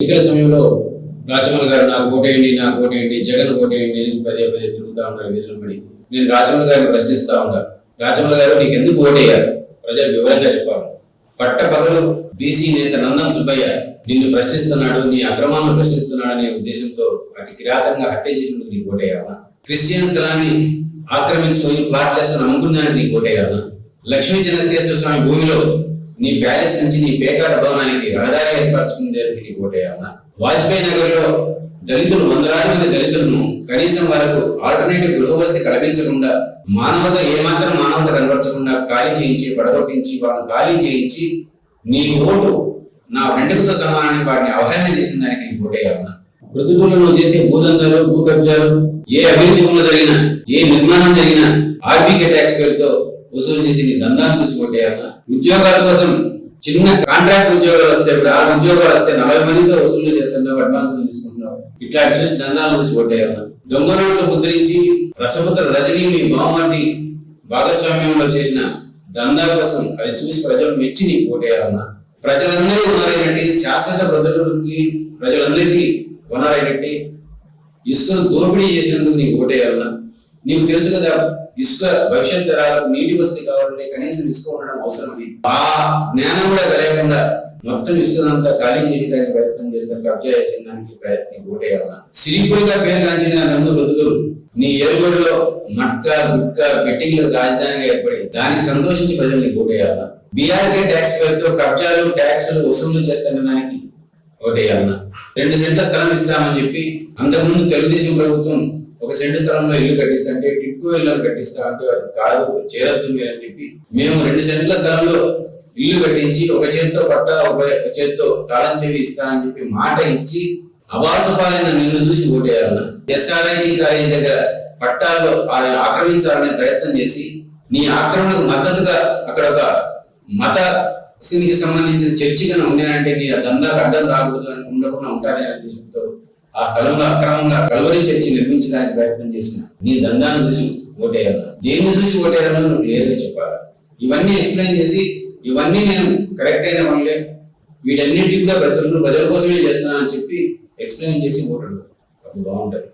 ఎన్నికల సమయంలో రాజమౌళి గారు నాకు ఓటేయండి జగన్ ఓటేయండి పదే తిరుగుతా ఉన్నారు వీధులు పడి. నేను రాజమౌళి గారిని ప్రశ్నిస్తా ఉన్నా, రాజమౌళి గారు నీకు ఎందుకు ఓటేయాలి ప్రజలు వివరంగా చెప్పాలి. పట్ట పగలు బీసీ నేత నందం సుబ్బయ్య నిన్ను ప్రశ్నిస్తున్నాడు, నీ అక్రమాలను ప్రశ్నిస్తున్నాడు అనే ఉద్దేశంతో అతి కిరాతంగా హత్య చేసినందుకు నీకు ఓటేయాలా? క్రిస్టియన్ స్థలాన్ని ఆక్రమించుకొని ప్లాట్లేసుకొని అమ్ముకున్నానికి నీకు ఓటేయాలా? లక్ష్మీ చెన్నకేశ్వర స్వామి భూమిలో నీ ప్యాలెస్ నుంచి నీ పేకాట భవనానికి రహదారి ఏర్పరచుకునేందుకు నీకు ఓటేయాలా? వాజ్పేయి నగర్ లో దళితులు వందలాది మంది దళితులను కనీసం వాళ్ళకు ఆల్టర్నేటివ్ గృహవసతి కల్పించకుండా, ఏమాత్రం మానవత కనబరచకుండా ఖాళీ చేయించి పడగొట్టించి వాళ్ళని ఖాళీ చేయించి నీ ఓటు నా వెంటకుతో సమానాన్ని వాటిని అవహేళన చేసిన దానికి నీకు ఓటేయాలన్నా? ప్రతికూలంలో చేసే భూదందాలు భూ కబ్జాలు ఏ అభివృద్ధి పనులు జరిగినా ఏ నిర్మాణం జరిగినా ఆర్బీకే ట్యాక్స్ పేరుతో వసూలు చేసి నీ దందాలు చూసి ఓటేయాలన్నా? ఉద్యోగాల కోసం చిన్న కాంట్రాక్ట్ ఉద్యోగాలు వస్తే ఆ ఉద్యోగాలు వస్తే 40 మందితో వసూలు చేస్తున్నావు, అడ్వాన్స్ తీసుకుంటున్నావు. ఇట్లా చూసి దందాలు చూసి ఓటేయాలన్నా? దొంగ నోట్లు ముద్రించి రసపుత్ర రజనీ మీ బావమర్ది భాగస్వామ్యంలో చేసిన దందా కోసం అది చూసి ప్రజలు మెచ్చి నీకు ఓటేయాలన్నా? ప్రజలందరూ వనరైనట్టి శాశ్వత ప్రజలకి ప్రజలందరికీ వనరైనట్టి ఇసుకను దోపిడీ చేసినందుకు నీకు ఓటేయాలన్నా? నీకు తెలుసు కదా, ఇసుక భవిష్యత్ తరాలకు నీటి వసతి కావాలంటే కనీసం ఇసుక ఉండడం అవసరమని. ఆ జ్ఞానం కూడా కలిగకుండా మొత్తం ఇసుకనంతా ఖాళీ చేయడానికి ప్రయత్నం చేస్తారు, కబ్జా చేసిన దానికి ప్రయత్నం ఓటేయాలన్నా? సిరిపురిగా పేరు కాంచిన దమ్ము బతుకులు నీ ఏలుగొడిలో మట్కా గుట్కా బెట్టింగ్ల రాజధానిగా ఏర్పడి దానికి సంతోషించి ప్రజలు నీకు ఓటేయాలన్నా? బీఆర్కే ట్యాక్స్ పేరుతో కబ్జాలు ట్యాక్సులు వసూలు చేస్తున్న దానికి ఓటేయాలన్నా? 2 సెంట్ల స్థలం ఇస్తామని చెప్పి అంతకుముందు తెలుగుదేశం ప్రభుత్వం 1 సెంటు స్థలంలో ఇల్లు కట్టిస్తా అంటే టిక్కు ఇల్లు కట్టిస్తా అంటే అది కాదు, చేరద్దు మీరు అని చెప్పి మేము 2 సెంట్ల స్థలంలో ఇల్లు కట్టించి ఒక చేత్తో పట్టా ఒక చేత్తో తాళం చెవి ఇస్తా అని చెప్పి మాట ఇచ్చి అబాసుపాలైన నిన్ను చూసి ఓటేయాలన్నా? ఎస్ఆర్ఐటి కాలేజీ దగ్గర పట్టాల్లో ఆక్రమించాలనే ప్రయత్నం చేసి నీ ఆక్రమణకు మద్దతుగా అక్కడ ఒక మత కి సంబంధించిన చర్చిగా ఉన్నాయంటే నీ దందాకు అడ్డం రాకూడదు అని ఉండకుండా ఉంటారనే ఉద్దేశంతో ఆ స్థలంలో అక్రమంగా కల్వరి చర్చి నిర్మించడానికి ప్రయత్నం చేసిన నీ దందాన్ని చూసి ఓటేయాలన్నా? దేన్ని చూసి ఓటేయాలన్నా నువ్వు క్లియర్గా చెప్పాలి. ఇవన్నీ ఎక్స్ప్లెయిన్ చేసి ఇవన్నీ నేను కరెక్ట్ అయిన పనులే, వీటన్నింటినీ కూడా ప్రజల కోసమే చేస్తున్నానని చెప్పి ఎక్స్ప్లెయిన్ చేసి ఓటడు, అప్పుడు బాగుంటుంది.